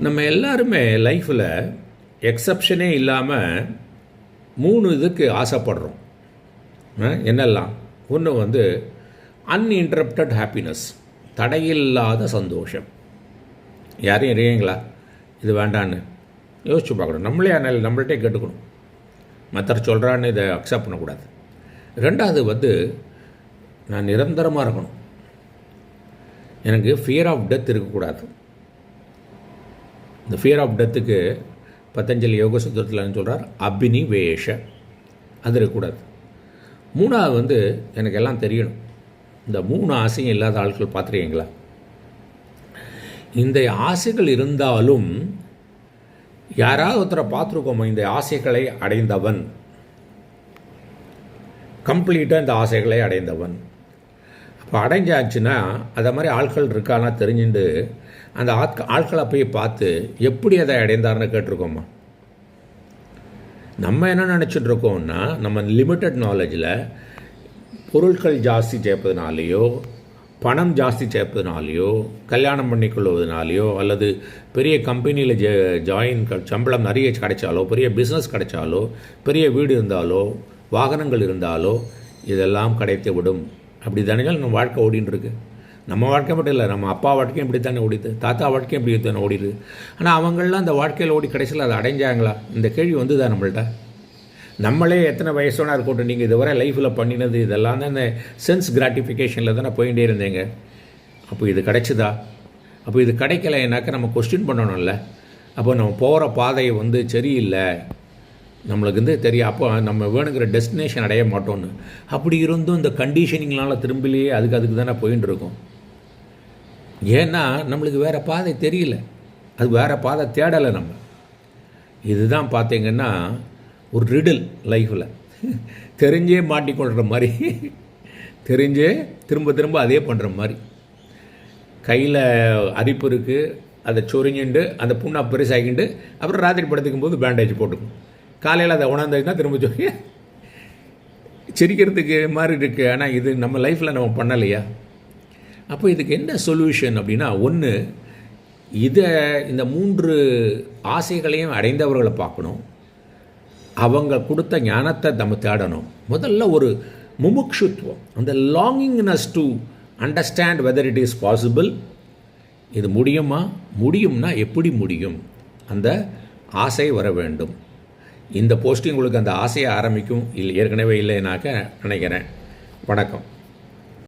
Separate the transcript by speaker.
Speaker 1: நம்ம எல்லாருமே லைஃப்பில் எக்ஸப்ஷனே இல்லாமல் 3 இதுக்கு ஆசைப்படுறோம். என்னெல்லாம்? ஒன்று வந்து அன்இன்டரப்டட் ஹாப்பினஸ், தடையில்லாத சந்தோஷம். யாரையும் அறியீங்களா இது வேண்டான்னு யோசிச்சு பார்க்கணும். நம்மள்கிட்டே கேட்டுக்கணும். மற்றர் சொல்கிறான்னு இதை அக்செப்ட் பண்ணக்கூடாது. 2வது வந்து நான் நிரந்தரமாக இருக்கணும். எனக்கு ஃபியர் ஆஃப் டெத் இருக்கக்கூடாது. இந்த ஃபியர் ஆஃப் டெத்துக்கு பதஞ்சலி யோக சூத்திரத்தில் சொல்கிறார், அபினிவேஷ. அது இருக்கக்கூடாது. 3வது வந்து எனக்கு எல்லாம் தெரியணும். இந்த 3 ஆசையும் இல்லாத ஆட்கள் பார்த்துருக்கீங்களா? இந்த ஆசைகள் இருந்தாலும் யாராவது ஒருத்தரை பார்த்துருக்கோமோ இந்த ஆசைகளை அடைந்தவன், கம்ப்ளீட்டாக இந்த ஆசைகளை அடைந்தவன். அப்போ அடைஞ்சாச்சுன்னா அதை மாதிரி ஆட்கள் இருக்கானா தெரிஞ்சுட்டு அந்த ஆட்களை போய் பார்த்து எப்படி அதை அடைந்தார்னு கேட்டிருக்கோமா? நம்ம என்ன நினச்சிட்டு இருக்கோம்னா, நம்ம லிமிட்டட் நாலேஜில் பொருட்கள் ஜாஸ்தி சேர்ப்பதுனாலேயோ, பணம் ஜாஸ்தி சேர்ப்பதுனாலேயோ, கல்யாணம் பண்ணிக்கொள்வதனாலேயோ, அல்லது பெரிய கம்பெனியில் ஜாயின் சம்பளம் நிறைய கிடைச்சாலோ, பெரிய பிஸ்னஸ் கிடைச்சாலோ, பெரிய வீடு இருந்தாலோ, வாகனங்கள் இருந்தாலோ இதெல்லாம் கிடைத்து விடும். அப்படி தானே நம்ம வாழ்க்கை ஓடின்னு இருக்கு. நம்ம வாழ்க்கை மட்டும் இல்லை, நம்ம அப்பா வாழ்க்கையும் இப்படி தானே ஓடிது, தாத்தா வாழ்க்கையும் இப்படி தானே ஓடிடுது. ஆனால் அவங்களாம் அந்த வாழ்க்கையில் ஓடி கடைசியில் அதை அடைஞ்சாங்களா? இந்த கேள்வி வந்து தான் நம்மள்கிட்ட. நம்மளே எத்தனை வயசானா இருக்கட்டும், நீங்கள் இதுவரை லைஃப்பில் பண்ணினது இதெல்லாம் தான் இந்த சென்ஸ் கிராட்டிஃபிகேஷனில் தானே போயிட்டே இருந்தீங்க. அப்போ இது கிடைச்சிதா? அப்போ இது கிடைக்கலைன்னாக்க நம்ம கொஸ்டின் பண்ணணும்ல. அப்போ நம்ம போகிற பாதையை வந்து சரியில்லை, நம்மளுக்கு வந்து தெரியும். அப்போ நம்ம வேணுங்கிற டெஸ்டினேஷன் அடைய மாட்டோன்னு. அப்படி இருந்தும் இந்த கண்டிஷனிங்னால திரும்பிலேயே அதுக்கு தானே போயின்னு இருக்கோம். ஏன்னா நம்மளுக்கு வேறு பாதை தெரியல, அது வேறு பாதை தேடலை நம்ம. இதுதான் பார்த்தீங்கன்னா ஒரு ரிடில் லைஃப்பில். தெரிஞ்சே மாட்டிக்கொள்கிற மாதிரி, தெரிஞ்சே திரும்ப திரும்ப அதே பண்ணுற மாதிரி. கையில் அரிப்பு இருக்குது, அதை சொரிஞ்சுண்டு அந்த புண்ணா பெருசாகிண்டு அப்புறம் ராத்திரி படுத்துக்கும் போது பேண்டேஜ் போட்டுக்கும். காலையில் அதை உணர்ந்ததுன்னா திரும்ப சொல்லி சிரிக்கிறதுக்கு மாதிரி இருக்குது. ஆனால் இது நம்ம லைஃப்பில் நம்ம பண்ணலையா? அப்போ இதுக்கு என்ன சொல்யூஷன் அப்படின்னா, ஒன்று இந்த 3 ஆசைகளையும் அடைந்தவர்களை பார்க்கணும். அவங்க கொடுத்த ஞானத்தை நம்ம தேடணும். முதல்ல ஒரு முமுக்ஷுத்துவம், அந்த longingness to understand whether it is possible. இது முடியுமா? முடியும்னா எப்படி முடியும்? அந்த ஆசை வர வேண்டும். இந்த போஸ்டிங் உங்களுக்கு அந்த ஆசையை ஆரம்பிக்கும். ஏற்கனவே இல்லைனாக்க நினைக்கிறேன். வணக்கம்.